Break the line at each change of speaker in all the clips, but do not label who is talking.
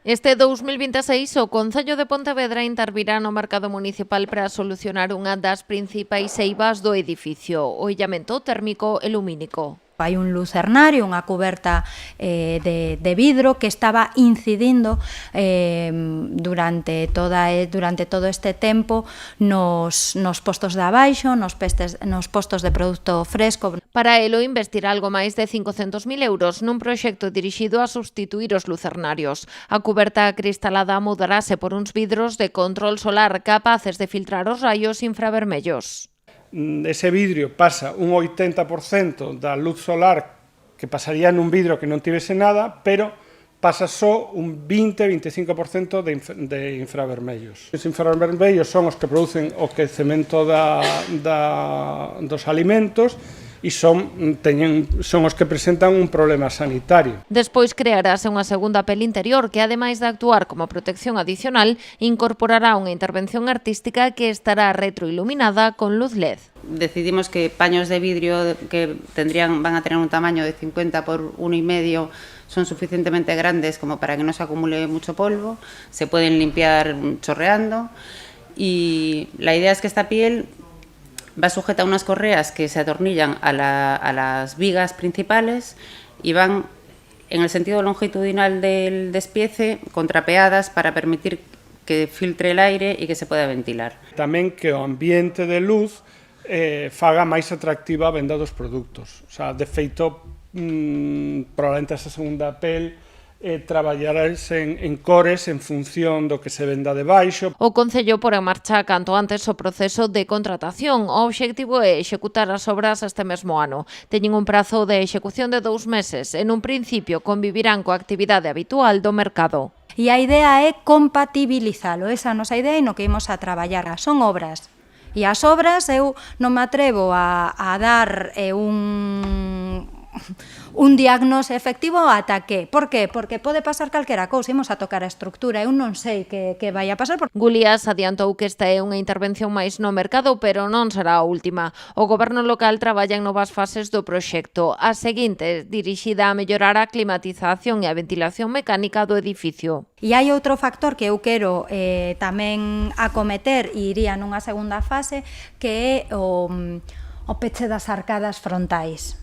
Este 2026 o Concello de Pontevedra intervirá no mercado municipal para solucionar unha das principais eivas do edificio, o illamento térmico e lumínico.
Hai un lucernario, unha cuberta de vidro que estaba incidindo durante todo este tempo nos postos de abaixo, nos postos de produto fresco.
Para elo investirá algo máis de 500.000 euros nun proxecto dirixido a substituir os lucernarios. A cuberta cristalada mudarase por uns vidros de control solar capaces de filtrar os raios infravermellos.
Ese vidrio pasa un 80% da luz solar que pasaría nun vidro que non tivese nada, pero pasa só un 20-25% de infravermellos. Os infravermellos son os que producen o quecemento dos alimentos e son os que presentan un problema sanitario.
Despois crearase unha segunda pel interior que, ademais de actuar como protección adicional, incorporará unha intervención artística que estará retroiluminada con luz LED.
Decidimos que paños de vidrio que van a tener un tamaño de 50 por 1,5 son suficientemente grandes como para que no se acumule mucho polvo, se pueden limpiar chorreando y la idea es que esta piel va sujeta a unas correas que se atornillan a las vigas principales y van en el sentido longitudinal del despiece contrapeadas para permitir que filtre el aire e que se pueda ventilar.
Tamén que o ambiente de luz faga máis atractiva a venda dos produtos. O sea, de feito, probablemente esa segunda pel traballarase en cores en función do que se venda debaixo.
O Concello porá en marcha canto antes o proceso de contratación. O obxectivo é executar as obras este mesmo ano. Teñen un prazo de execución de 2 meses. En un principio convivirán coa actividade habitual do mercado.
E a idea é compatibilizalo. Esa é a nosa idea e no que imos a traballar. Son obras. E as obras eu non me atrevo a dar un diagnose efectivo ata que. Por qué? Porque pode pasar calquera cousa, imos a tocar a estructura, eu non sei que vai a pasar.
Gulías adiantou que esta é unha intervención máis no mercado, pero non será a última. O Goberno local traballa en novas fases do proxecto. A seguinte, dirixida a mellorar a climatización e a ventilación mecánica do edificio.
E hai outro factor que eu quero tamén acometer e iría nunha segunda fase, que é o peche das arcadas frontais,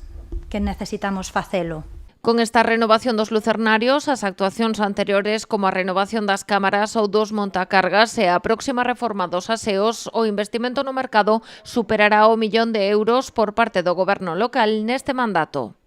que necesitamos facelo.
Con esta renovación dos lucernarios, as actuacións anteriores como a renovación das cámaras ou dos montacargas e a próxima reforma dos aseos, o investimento no mercado superará o 1 millón de euros por parte do Goberno local neste mandato.